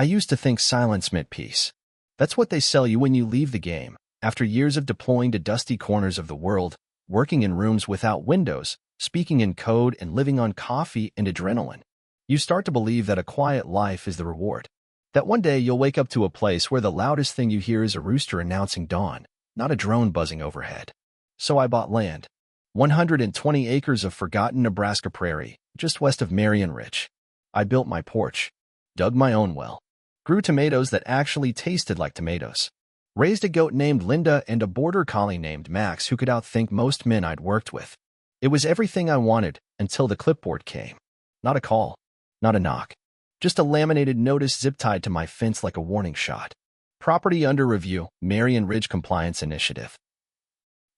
I used to think silence meant peace. That's what they sell you when you leave the game. After years of deploying to dusty corners of the world, working in rooms without windows, speaking in code, and living on coffee and adrenaline, you start to believe that a quiet life is the reward. That one day you'll wake up to a place where the loudest thing you hear is a rooster announcing dawn, not a drone buzzing overhead. So I bought land. 120 acres of forgotten Nebraska prairie, just west of Marion Ridge. I built my porch, dug my own well, grew tomatoes that actually tasted like tomatoes, raised a goat named Linda and a border collie named Max who could outthink most men I'd worked with. It was everything I wanted until the clipboard came. Not a call, not a knock, just a laminated notice zip-tied to my fence like a warning shot. Property under review, Marion Ridge Compliance Initiative.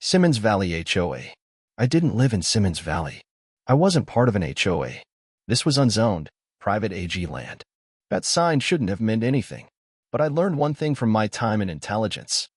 Simmons Valley HOA. I didn't live in Simmons Valley. I wasn't part of an HOA. This was unzoned, private AG land. That sign shouldn't have meant anything. But I learned one thing from my time in intelligence.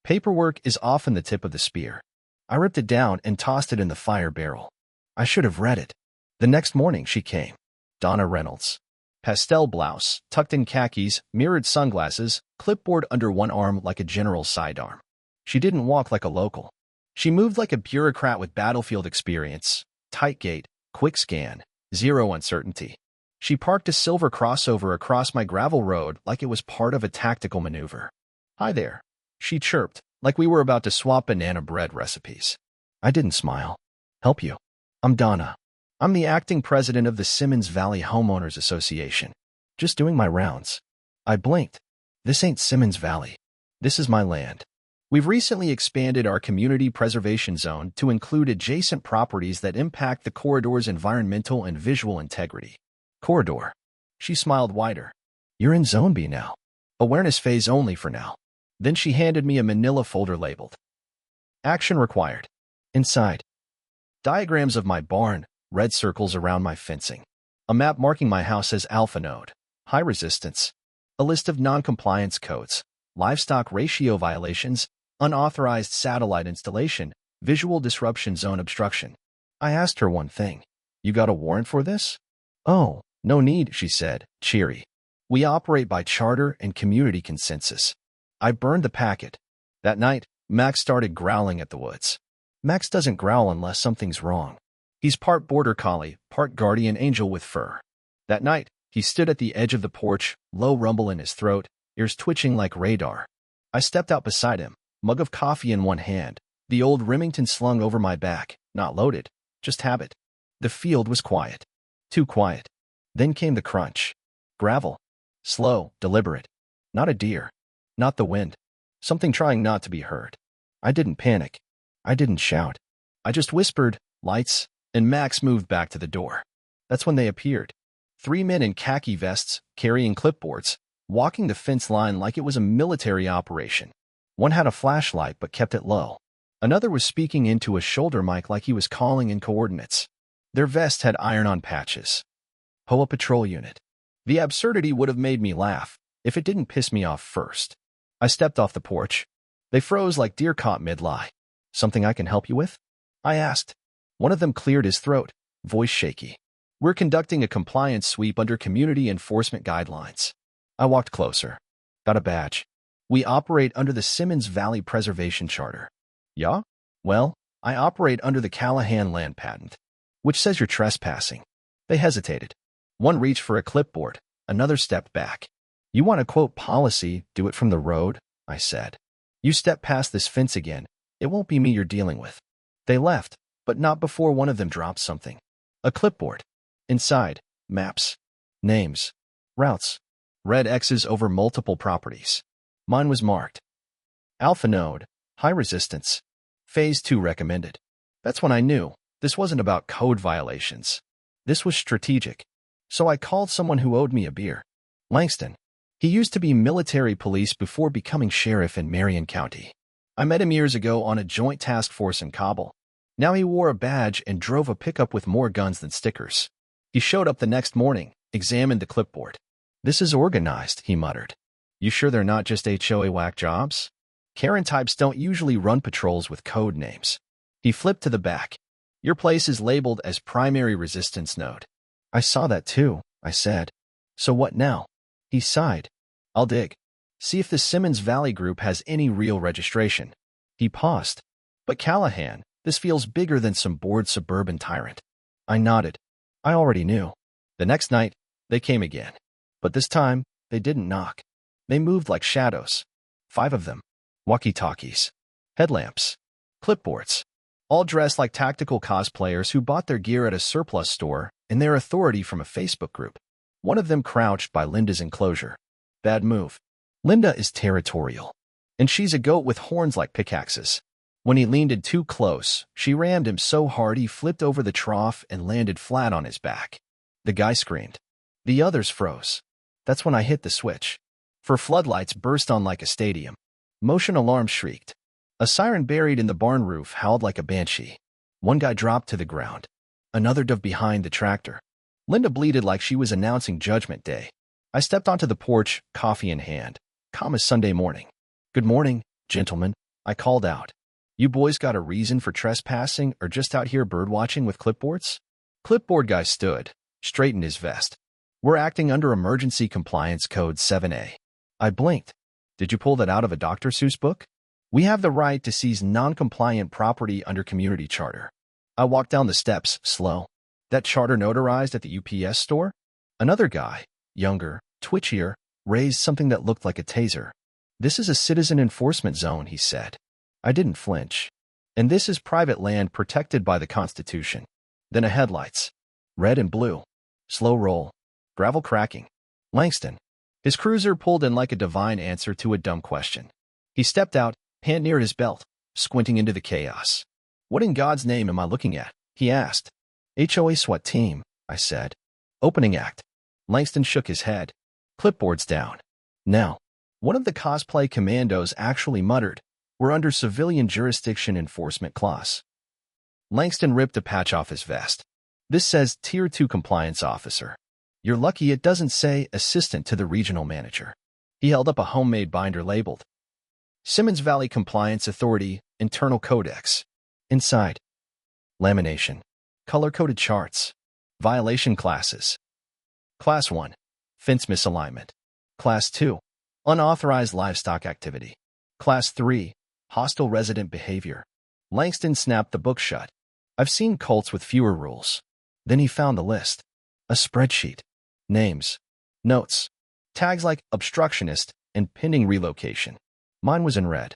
Paperwork is often the tip of the spear. I ripped it down and tossed it in the fire barrel. I should have read it. The next morning she came. Donna Reynolds. Pastel blouse, tucked in khakis, mirrored sunglasses, clipboard under one arm like a general's sidearm. She didn't walk like a local. She moved like a bureaucrat with battlefield experience. Tight gait, quick scan, zero uncertainty. She parked a silver crossover across my gravel road like it was part of a tactical maneuver. "Hi there," she chirped, like we were about to swap banana bread recipes. I didn't smile. "Help you? I'm Donna. I'm the acting president of the Simmons Valley Homeowners Association. Just doing my rounds." I blinked. "This ain't Simmons Valley. This is my land. We've recently expanded our community preservation zone to include adjacent properties that impact the corridor's environmental and visual integrity." "Corridor." She smiled wider. "You're in Zone B now. Awareness phase only for now." Then she handed me a manila folder labeled "Action Required." Inside, diagrams of my barn, red circles around my fencing, a map marking my house as Alpha Node, high resistance, a list of non-compliance codes, livestock ratio violations, unauthorized satellite installation, visual disruption zone obstruction. I asked her one thing. "You got a warrant for this?" "Oh, no need," she said, cheery. "We operate by charter and community consensus." I burned the packet. That night, Max started growling at the woods. Max doesn't growl unless something's wrong. He's part border collie, part guardian angel with fur. That night, he stood at the edge of the porch, low rumble in his throat, ears twitching like radar. I stepped out beside him, mug of coffee in one hand, the old Remington slung over my back, not loaded, just habit. The field was quiet. Too quiet. Then came the crunch. Gravel. Slow, deliberate. Not a deer. Not the wind. Something trying not to be heard. I didn't panic. I didn't shout. I just whispered, "Lights," and Max moved back to the door. That's when they appeared. 3 men in khaki vests, carrying clipboards, walking the fence line like it was a military operation. One had a flashlight but kept it low. Another was speaking into a shoulder mic like he was calling in coordinates. Their vests had iron-on patches. HOA Patrol Unit. The absurdity would have made me laugh if it didn't piss me off first. I stepped off the porch. They froze like deer caught mid-lie. "Something I can help you with?" I asked. One of them cleared his throat, voice shaky. "We're conducting a compliance sweep under community enforcement guidelines." I walked closer. "Got a badge. We operate under the Simmons Valley Preservation Charter." "Yeah? Well, I operate under the Callahan land patent, which says you're trespassing." They hesitated. One reached for a clipboard, another stepped back. "You want to quote policy, do it from the road," I said. "You step past this fence again, it won't be me you're dealing with." They left, but not before one of them dropped something. A clipboard. Inside, maps, names, routes, red X's over multiple properties. Mine was marked Alpha Node, high resistance, phase 2 recommended. That's when I knew this wasn't about code violations. This was strategic. So I called someone who owed me a beer. Langston. He used to be military police before becoming sheriff in Marion County. I met him years ago on a joint task force in Kabul. Now he wore a badge and drove a pickup with more guns than stickers. He showed up the next morning, examined the clipboard. "This is organized," he muttered. "You sure they're not just HOA whack jobs? Karen types don't usually run patrols with code names." He flipped to the back. "Your place is labeled as primary resistance node." "I saw that too," I said. "So what now?" He sighed. I'll dig. See if the Simmons Valley group has any real registration. He paused. But Callahan, this feels bigger than some bored suburban tyrant. I nodded. I already knew. The next night, they came again. But this time, they didn't knock. They moved like shadows. 5 of them. Walkie-talkies. Headlamps. Clipboards. All dressed like tactical cosplayers who bought their gear at a surplus store and their authority from a Facebook group. One of them crouched by Linda's enclosure. Bad move. Linda is territorial. And she's a goat with horns like pickaxes. When he leaned in too close, she rammed him so hard he flipped over the trough and landed flat on his back. The guy screamed. The others froze. That's when I hit the switch. For floodlights burst on like a stadium. Motion alarms shrieked. A siren buried in the barn roof howled like a banshee. One guy dropped to the ground. Another dove behind the tractor. Linda bleated like she was announcing Judgment Day. I stepped onto the porch, coffee in hand. Calm as Sunday morning. Good morning, gentlemen, I called out. You boys got a reason for trespassing or just out here birdwatching with clipboards? Clipboard guy stood, straightened his vest. We're acting under Emergency Compliance Code 7A. I blinked. Did you pull that out of a Dr. Seuss book? We have the right to seize non-compliant property under community charter. I walked down the steps, slow. That charter notarized at the UPS store? Another guy, younger, twitchier, raised something that looked like a taser. This is a citizen enforcement zone, he said. I didn't flinch. And this is private land protected by the Constitution. Then a headlights. Red and blue. Slow roll. Gravel cracking. Langston. His cruiser pulled in like a divine answer to a dumb question. He stepped out, hand near his belt, squinting into the chaos. What in God's name am I looking at? He asked. HOA SWAT team, I said. Opening act. Langston shook his head. Clipboards down. Now, one of the cosplay commandos actually muttered, we're under civilian jurisdiction enforcement clause. Langston ripped a patch off his vest. This says Tier 2 compliance officer. You're lucky it doesn't say assistant to the regional manager. He held up a homemade binder labeled Simmons Valley Compliance Authority, Internal Codex. Inside. Lamination. Color-coded charts. Violation classes. Class 1. Fence misalignment. Class 2. Unauthorized livestock activity. Class 3. Hostile resident behavior. Langston snapped the book shut. I've seen cults with fewer rules. Then he found the list. A spreadsheet. Names. Notes. Tags like obstructionist and pending relocation. Mine was in red.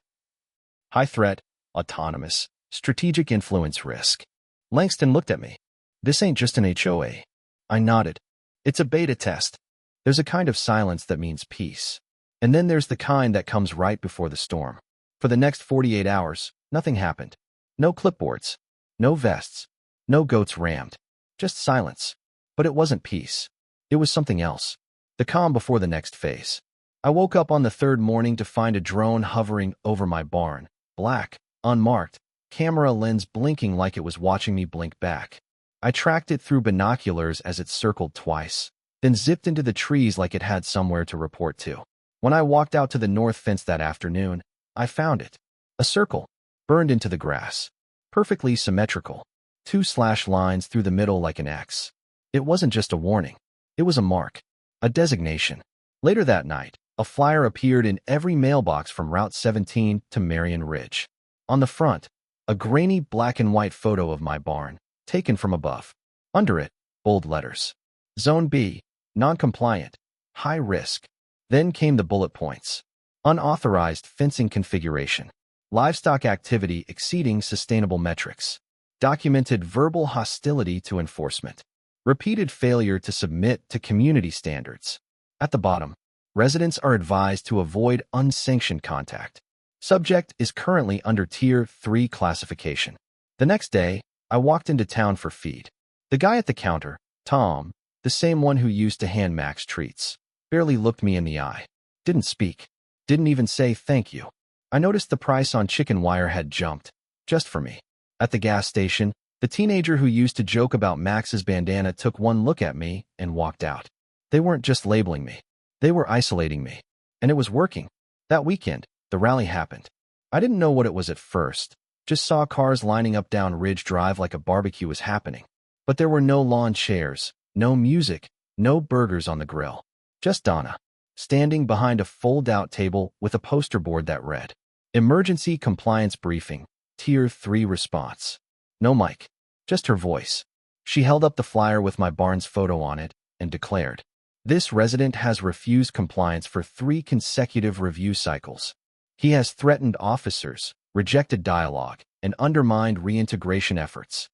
High threat, autonomous, strategic influence risk. Langston looked at me. This ain't just an HOA. I nodded. It's a beta test. There's a kind of silence that means peace. And then there's the kind that comes right before the storm. For the next 48 hours, nothing happened. No clipboards. No vests. No goats rammed. Just silence. But it wasn't peace. It was something else. The calm before the next phase. I woke up on the third morning to find a drone hovering over my barn. Black, unmarked, camera lens blinking like it was watching me blink back. I tracked it through binoculars as it circled twice, then zipped into the trees like it had somewhere to report to. When I walked out to the north fence that afternoon, I found it. A circle, burned into the grass. Perfectly symmetrical. 2 slash lines through the middle like an X. It wasn't just a warning. It was a mark. A designation. Later that night, a flyer appeared in every mailbox from Route 17 to Marion Ridge. On the front, a grainy black and white photo of my barn, taken from above. Under it, bold letters. Zone B, non-compliant, high risk. Then came the bullet points. Unauthorized fencing configuration. Livestock activity exceeding sustainable metrics. Documented verbal hostility to enforcement. Repeated failure to submit to community standards. At the bottom, residents are advised to avoid unsanctioned contact. Subject is currently under Tier 3 classification. The next day, I walked into town for feed. The guy at the counter, Tom, the same one who used to hand Max treats, barely looked me in the eye. Didn't speak. Didn't even say thank you. I noticed the price on chicken wire had jumped, just for me. At the gas station, the teenager who used to joke about Max's bandana took one look at me and walked out. They weren't just labeling me. They were isolating me. And it was working. That weekend, the rally happened. I didn't know what it was at first. Just saw cars lining up down Ridge Drive like a barbecue was happening. But there were no lawn chairs, no music, no burgers on the grill. Just Donna. standing behind a fold-out table with a poster board that read, Emergency Compliance Briefing, Tier 3 Response. No mic, just her voice. She held up the flyer with my barn's photo on it and declared, This resident has refused compliance for 3 consecutive review cycles. He has threatened officers, rejected dialogue, and undermined reintegration efforts.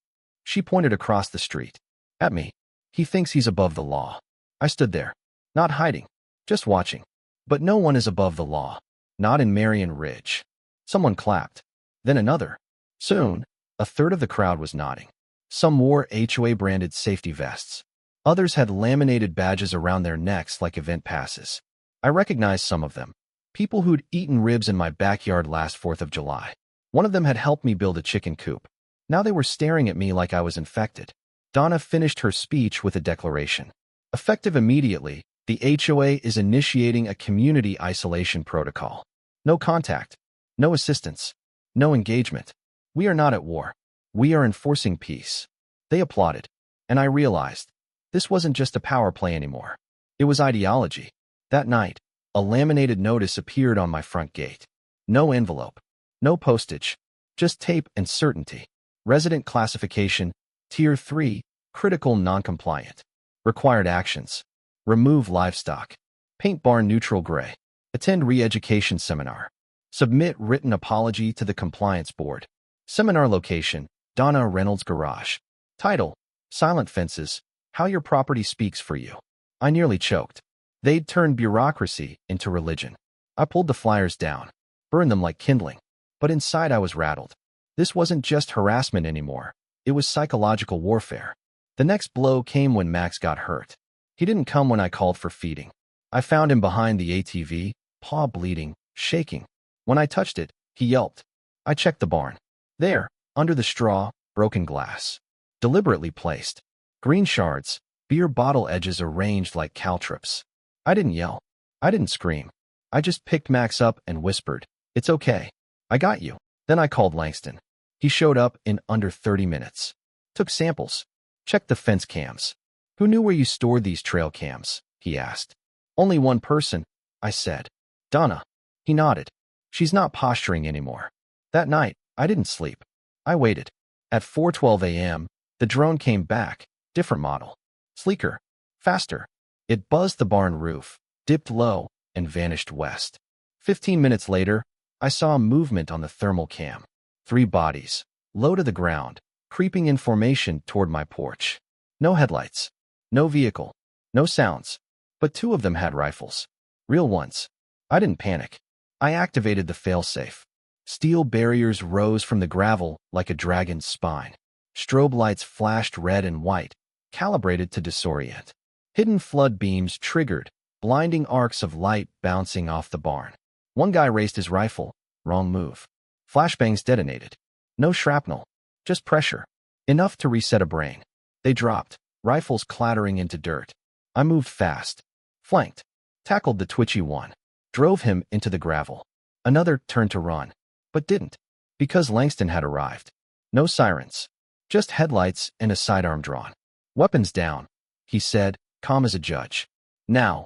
She pointed across the street. At me. He thinks he's above the law. I stood there, not hiding, just watching. But no one is above the law. Not in Marion Ridge. Someone clapped. Then another. Soon, a third of the crowd was nodding. Some wore HOA-branded safety vests. Others had laminated badges around their necks like event passes. I recognized some of them. People who'd eaten ribs in my backyard last 4th of July. One of them had helped me build a chicken coop. Now they were staring at me like I was infected. Donna finished her speech with a declaration. Effective immediately, the HOA is initiating a community isolation protocol. No contact, no assistance, no engagement. We are not at war. We are enforcing peace. They applauded, and I realized this wasn't just a power play anymore. It was ideology. That night, a laminated notice appeared on my front gate. No envelope, no postage, just tape and certainty. Resident classification, Tier 3, critical non-compliant. Required actions. Remove livestock. Paint barn neutral gray. Attend re-education seminar. Submit written apology to the compliance board. Seminar location, Donna Reynolds Garage. Title, Silent Fences, How Your Property Speaks for You. I nearly choked. They'd turned bureaucracy into religion. I pulled the flyers down, burned them like kindling. But inside I was rattled. This wasn't just harassment anymore. It was psychological warfare. The next blow came when Max got hurt. He didn't come when I called for feeding. I found him behind the ATV, paw bleeding, shaking. When I touched it, he yelped. I checked the barn. There, under the straw, broken glass. Deliberately placed. Green shards, beer bottle edges arranged like caltrops. I didn't yell. I didn't scream. I just picked Max up and whispered, It's okay. I got you. Then I called Langston. He showed up in under 30 minutes. Took samples. Checked the fence cams. Who knew where you stored these trail cams? He asked. Only one person, I said. Donna. He nodded. She's not posturing anymore. That night, I didn't sleep. I waited. At 4:12 a.m., the drone came back, different model. Sleeker. Faster. It buzzed the barn roof, dipped low, and vanished west. 15 minutes later, I saw a movement on the thermal cam. 3 bodies, low to the ground, creeping in formation toward my porch. No headlights. No vehicle. No sounds. But 2 of them had rifles. Real ones. I didn't panic. I activated the failsafe. Steel barriers rose from the gravel like a dragon's spine. Strobe lights flashed red and white, calibrated to disorient. Hidden flood beams triggered, blinding arcs of light bouncing off the barn. One guy raised his rifle. Wrong move. Flashbangs detonated. No shrapnel. Just pressure. Enough to reset a brain. They dropped, rifles clattering into dirt. I moved fast. Flanked. Tackled the twitchy one. Drove him into the gravel. Another turned to run, but didn't, because Langston had arrived. No sirens. Just headlights and a sidearm drawn. Weapons down, he said, calm as a judge. Now,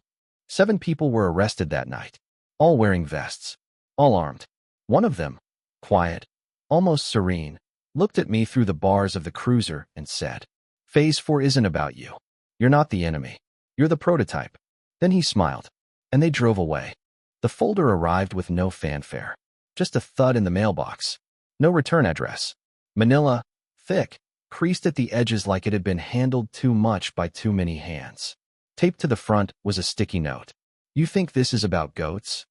7 people were arrested that night. All wearing vests. All armed. One of them, quiet, almost serene, looked at me through the bars of the cruiser and said, Phase 4 isn't about you. You're not the enemy. You're the prototype. Then he smiled, and they drove away. The folder arrived with no fanfare. Just a thud in the mailbox. No return address. Manila, thick, creased at the edges like it had been handled too much by too many hands. Taped to the front was a sticky note. You think this is about goats?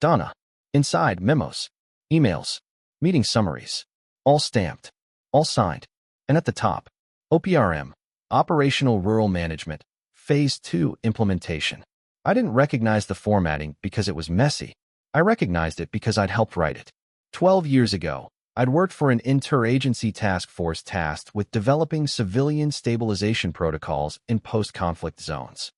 Donna. Inside, memos, emails, meeting summaries. All stamped. All signed. And at the top, OPRM, Operational Rural Management, Phase 2 Implementation. I didn't recognize the formatting because it was messy. I recognized it because I'd helped write it. 12 years ago, I'd worked for an interagency task force tasked with developing civilian stabilization protocols in post-conflict zones.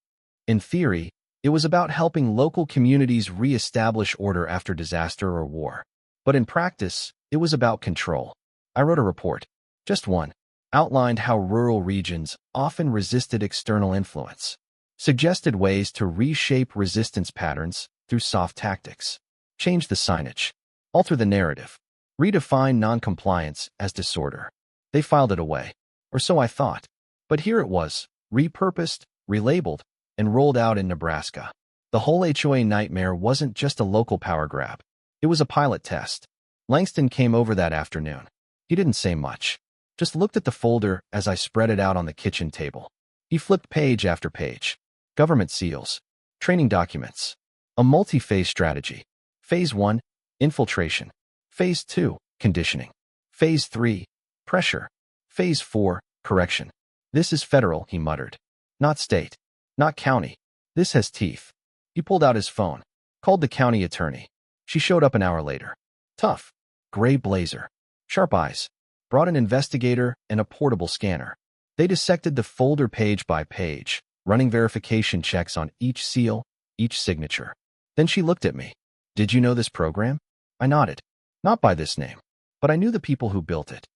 In theory, it was about helping local communities re-establish order after disaster or war. But in practice, it was about control. I wrote a report, just one, outlined how rural regions often resisted external influence. Suggested ways to reshape resistance patterns through soft tactics. Change the signage. Alter the narrative. Redefine noncompliance as disorder. They filed it away. Or so I thought. But here it was, repurposed, relabeled, and rolled out in Nebraska. The whole HOA nightmare wasn't just a local power grab. It was a pilot test. Langston came over that afternoon. He didn't say much. Just looked at the folder as I spread it out on the kitchen table. He flipped page after page. Government seals. Training documents. A multi-phase strategy. Phase 1, infiltration. Phase 2, conditioning. Phase 3, pressure. Phase 4, correction. This is federal, he muttered. Not state. Not county. This has teeth. He pulled out his phone. Called the county attorney. She showed up an hour later. Tough. Gray blazer. Sharp eyes. Brought an investigator and a portable scanner. They dissected the folder page by page, running verification checks on each seal, each signature. Then she looked at me. Did you know this program? I nodded. Not by this name, but I knew the people who built it.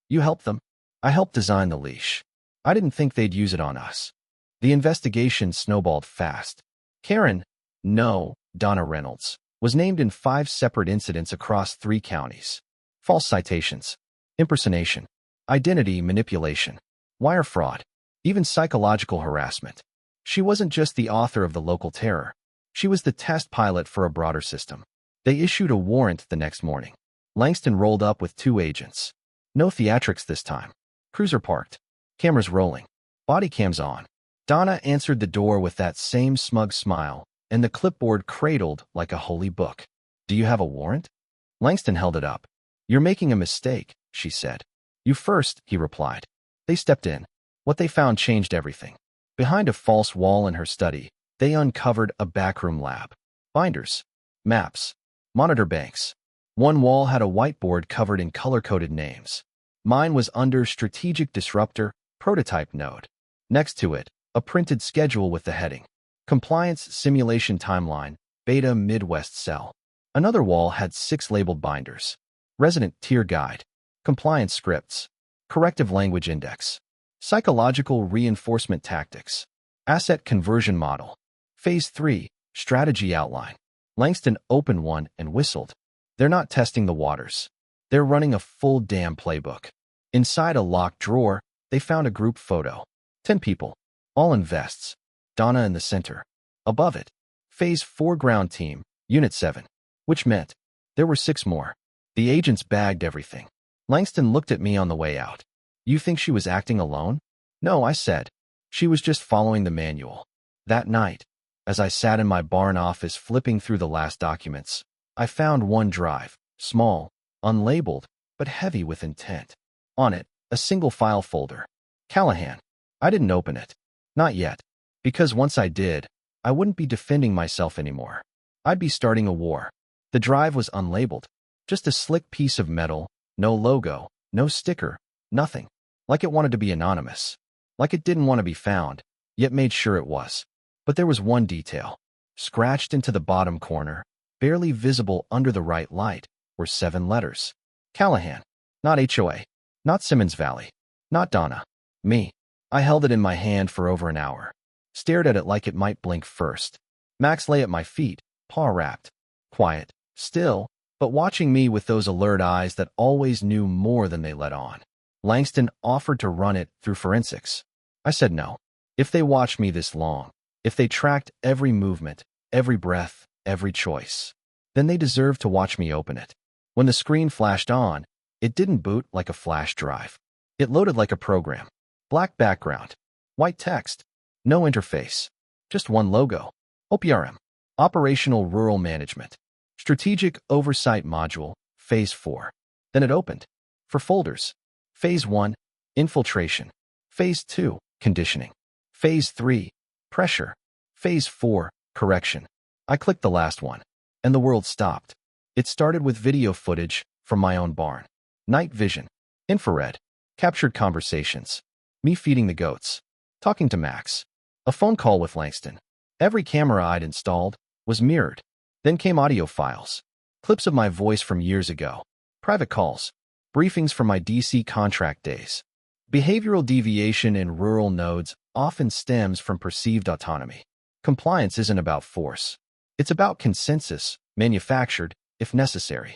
You helped them? I helped design the leash. I didn't think they'd use it on us. The investigation snowballed fast. Karen, no, Donna Reynolds, was named in 5 separate incidents across 3 counties. False citations, impersonation, identity manipulation, wire fraud, even psychological harassment. She wasn't just the author of the local terror. She was the test pilot for a broader system. They issued a warrant the next morning. Langston rolled up with 2 agents. No theatrics this time. Cruiser parked. Cameras rolling. Body cams on. Donna answered the door with that same smug smile, and the clipboard cradled like a holy book. Do you have a warrant? Langston held it up. You're making a mistake, she said. You first, he replied. They stepped in. What they found changed everything. Behind a false wall in her study, they uncovered a backroom lab. Binders. Maps. Monitor banks. One wall had a whiteboard covered in color-coded names. Mine was under Strategic Disruptor, Prototype Node. Next to it, a printed schedule with the heading, Compliance Simulation Timeline, Beta Midwest Cell. Another wall had 6 labeled binders. Resident Tier Guide, Compliance Scripts, Corrective Language Index, Psychological Reinforcement Tactics, Asset Conversion Model, Phase 3, Strategy Outline. Langston opened one and whistled. They're not testing the waters. They're running a full damn playbook. Inside a locked drawer, they found a group photo. 10 people, all in vests. Donna in the center. Above it, Phase 4 Ground Team, Unit 7. Which meant there were 6 more. The agents bagged everything. Langston looked at me on the way out. You think she was acting alone? No, I said. She was just following the manual. That night, as I sat in my barn office flipping through the last documents, I found one drive, small, unlabeled, but heavy with intent. On it, a single file folder. Callahan. I didn't open it. Not yet. Because once I did, I wouldn't be defending myself anymore. I'd be starting a war. The drive was unlabeled. Just a slick piece of metal, no logo, no sticker, nothing. Like it wanted to be anonymous. Like it didn't want to be found, yet made sure it was. But there was one detail. Scratched into the bottom corner, barely visible under the right light, were 7 letters. Callahan. Not HOA. Not Simmons Valley. Not Donna. Me. I held it in my hand for over an hour. Stared at it like it might blink first. Max lay at my feet, paw wrapped. Quiet. Still, but watching me with those alert eyes that always knew more than they let on. Langston offered to run it through forensics. I said no. If they watched me this long, if they tracked every movement, every breath, every choice, then they deserved to watch me open it. When the screen flashed on, it didn't boot like a flash drive. It loaded like a program. Black background. White text. No interface. Just one logo. OPRM. Operational Rural Management. Strategic Oversight Module, Phase 4. Then it opened. For folders. Phase 1, Infiltration. Phase 2, Conditioning. Phase 3, Pressure. Phase 4, Correction. I clicked the last one, and the world stopped. It started with video footage from my own barn. Night vision. Infrared. Captured conversations. Me feeding the goats. Talking to Max. A phone call with Langston. Every camera I'd installed was mirrored. Then came audio files. Clips of my voice from years ago. Private calls. Briefings from my DC contract days. Behavioral deviation in rural nodes often stems from perceived autonomy. Compliance isn't about force. It's about consensus, manufactured, if necessary.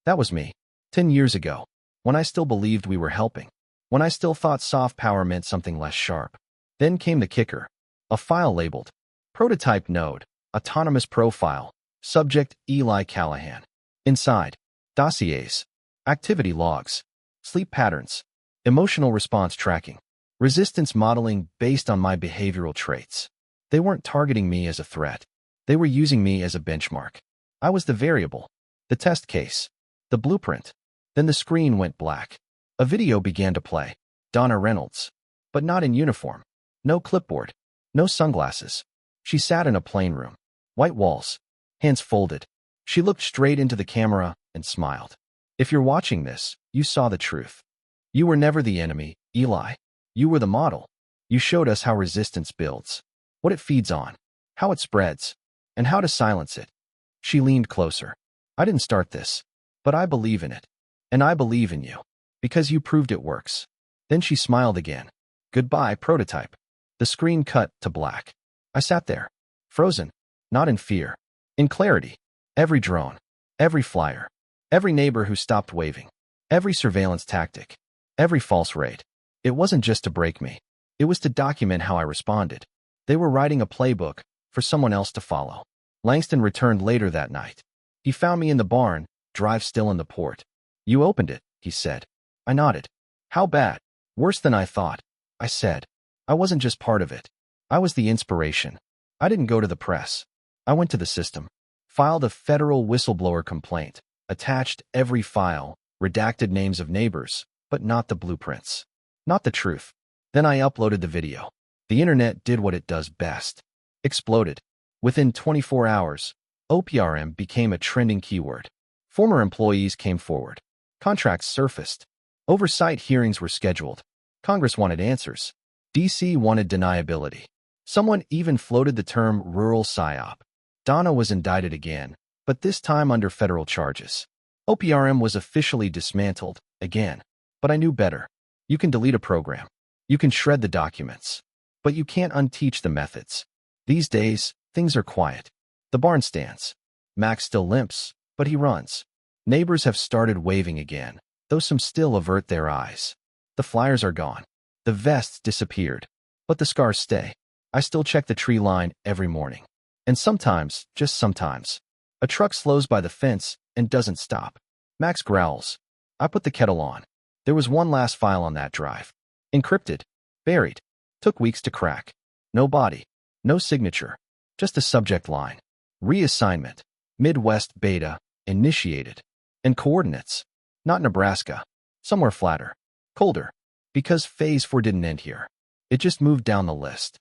That was me, 10 years ago, when I still believed we were helping, when I still thought soft power meant something less sharp. Then came the kicker. A file labeled Prototype Node, Autonomous Profile, Subject Eli Callahan. Inside, dossiers, activity logs, sleep patterns, emotional response tracking, resistance modeling based on my behavioral traits. They weren't targeting me as a threat. They were using me as a benchmark. I was the variable, the test case, the blueprint. Then the screen went black. A video began to play. Donna Reynolds. But not in uniform. No clipboard. No sunglasses. She sat in a plain room. White walls. Hands folded. She looked straight into the camera and smiled. If you're watching this, you saw the truth. You were never the enemy, Eli. You were the model. You showed us how resistance builds, what it feeds on, how it spreads, and how to silence it. She leaned closer. I didn't start this, but I believe in it. And I believe in you, because you proved it works. Then she smiled again. Goodbye, prototype. The screen cut to black. I sat there, frozen, not in fear, in clarity. Every drone, every flyer, every neighbor who stopped waving, every surveillance tactic, every false raid. It wasn't just to break me. It was to document how I responded. They were writing a playbook for someone else to follow. Langston returned later that night. He found me in the barn, drive still in the port. You opened it, he said. I nodded. How bad? Worse than I thought, I said. I wasn't just part of it. I was the inspiration. I didn't go to the press. I went to the system, filed a federal whistleblower complaint, attached every file, redacted names of neighbors, but not the blueprints. Not the truth. Then I uploaded the video. The internet did what it does best. Exploded. Within 24 hours, OPRM became a trending keyword. Former employees came forward. Contracts surfaced. Oversight hearings were scheduled. Congress wanted answers. DC wanted deniability. Someone even floated the term rural psyop. Donna was indicted again, but this time under federal charges. OPRM was officially dismantled, again. But I knew better. You can delete a program. You can shred the documents. But you can't unteach the methods. These days, things are quiet. The barn stands. Max still limps, but he runs. Neighbors have started waving again, though some still avert their eyes. The flyers are gone. The vests disappeared. But the scars stay. I still check the tree line every morning. And sometimes, just sometimes, a truck slows by the fence and doesn't stop. Max growls. I put the kettle on. There was one last file on that drive. Encrypted. Buried. Took weeks to crack. No body. No signature. Just a subject line. Reassignment. Midwest Beta. Initiated. And coordinates. Not Nebraska. Somewhere flatter. Colder. Because Phase 4 didn't end here. It just moved down the list.